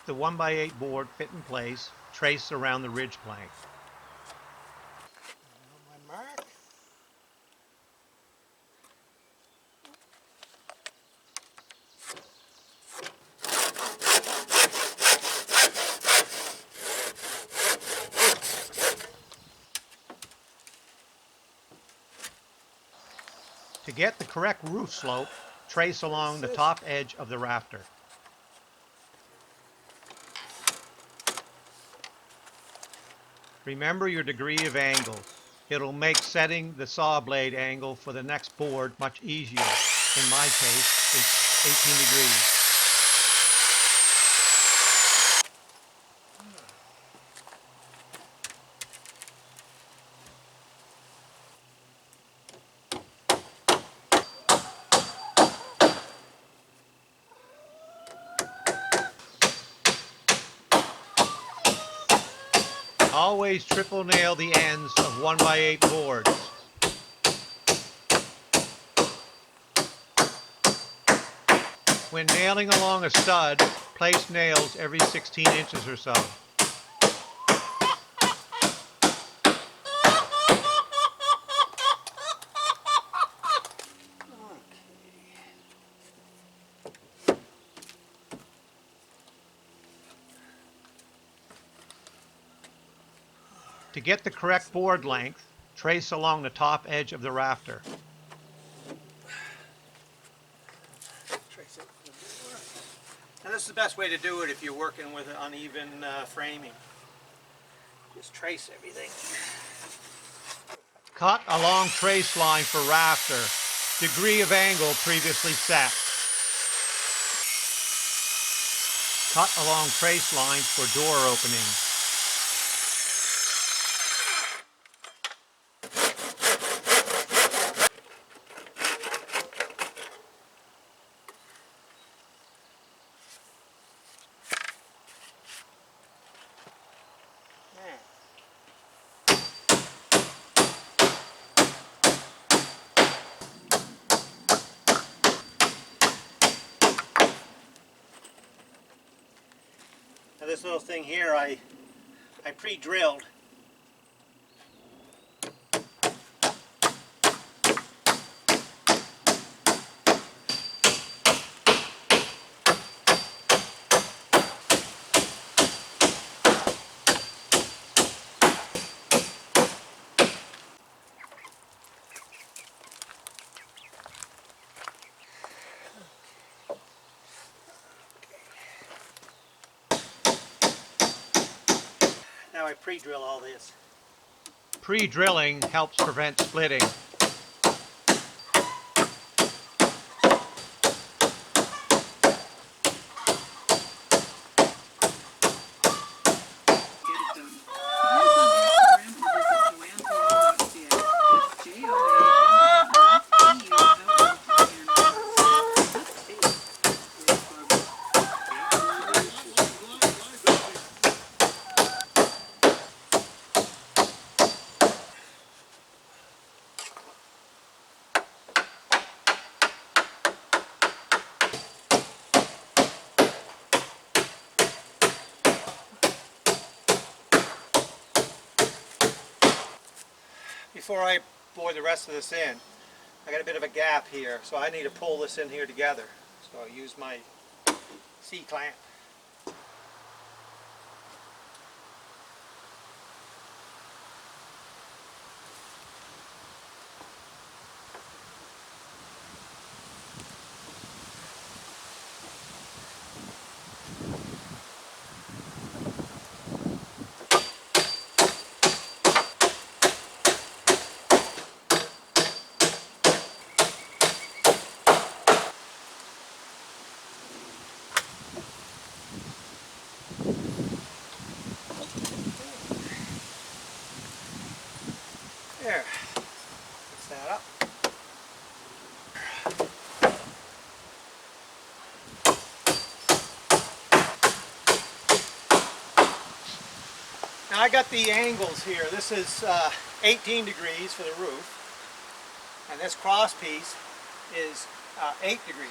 the 1x8 board fit in place, trace around the ridge plank. My mark. To get the correct roof slope, trace along the top edge of the rafter. Remember your degree of angle. It'll make setting the saw blade angle for the next board much easier. In my case, it's 18 degrees. Always triple nail the ends of 1x8 boards. When nailing along a stud, place nails every 16 inches or so. To get the correct board length, trace along the top edge of the rafter. Now this is the best way to do it if you're working with an uneven framing. Just trace everything. Cut a long trace line for rafter. Degree of angle previously set. Cut along trace lines for door opening. Now this little thing here I pre-drilled. Now I pre-drill all this. Pre-drilling helps prevent splitting. Before I bore the rest of this in, I got a bit of a gap here, so I need to pull this in here together. So I use my C-clamp. There, fix that up. Now I got the angles here. This is 18 degrees for the roof, and this cross piece is 8 degrees.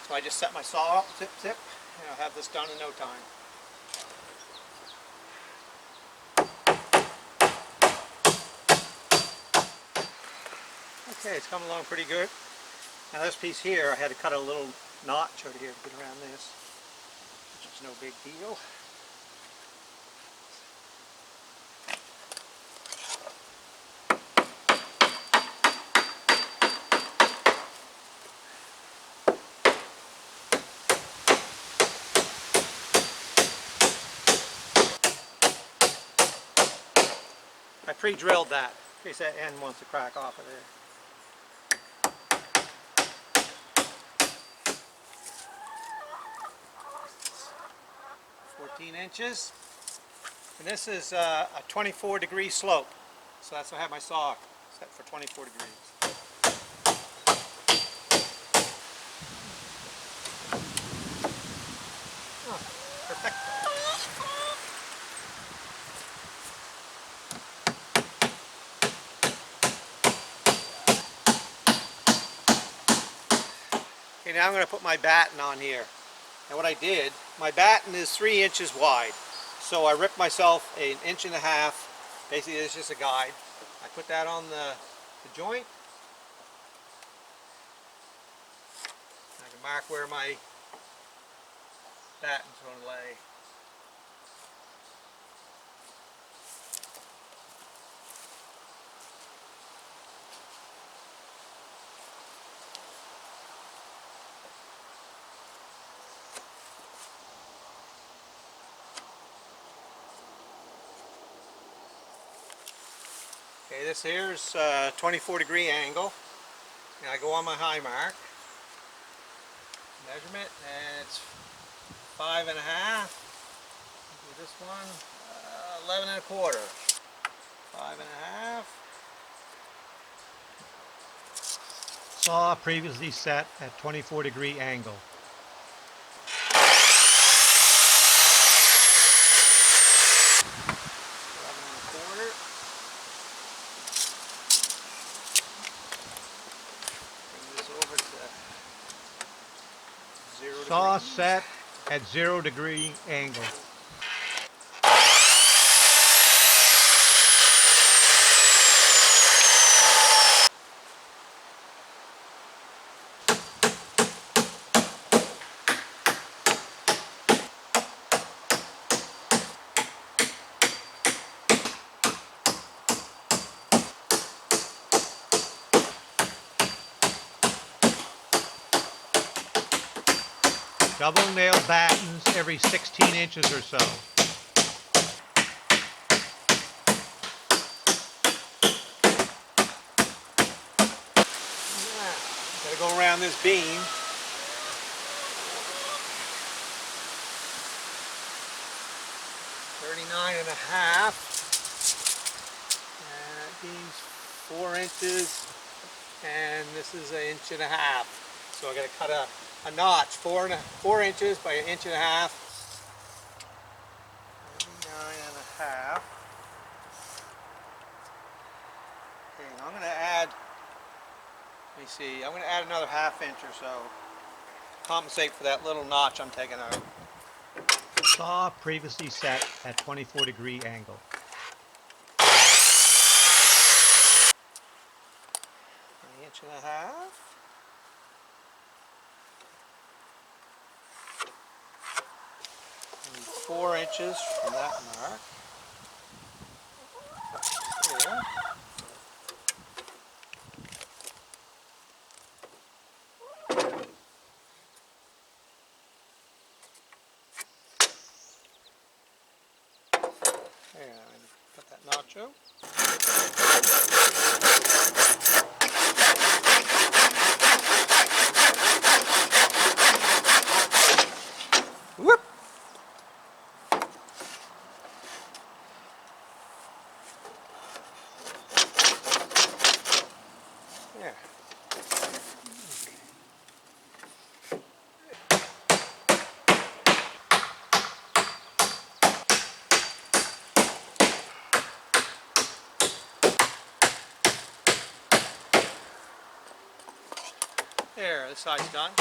So I just set my saw up, zip, zip, and I'll have this done in no time. Okay, it's coming along pretty good. Now this piece here, I had to cut a little notch over here to get around this, which is no big deal. I pre-drilled that in case that end wants to crack off of there. 14 inches. And this is a 24-degree slope. So that's why I have my saw set for 24 degrees. Oh, perfect. Okay, now I'm going to put my batten on here. And what I did, my batten is 3 inches wide. So I ripped myself an 1.5 inches. Basically, it's just a guide. I put that on the joint. I can mark where my batten's going to lay. Okay, this here's a 24-degree angle. And I go on my high mark. Measurement, and it's 5.5. Do this one, 11.25. 5.5. Saw previously set at 24-degree angle. 11.25. Bring this over to 0 Saw degrees. set at 0-degree angle. Double nail battens every 16 inches or so. Gotta go around this beam. 39.5. And that beam's 4 inches. And this is 1.5 inches. So I gotta cut a notch, 4 inches by 1.5 inches. 39.5. Okay, now I'm gonna add, let me see, I'm gonna add another 1/2 inch or so to compensate for that little notch I'm taking out. Saw previously set at 24-degree angle. 1.5 inches. And 4 inches from that mark. There. There, put that notch out. Whoop! There. There, this side's done.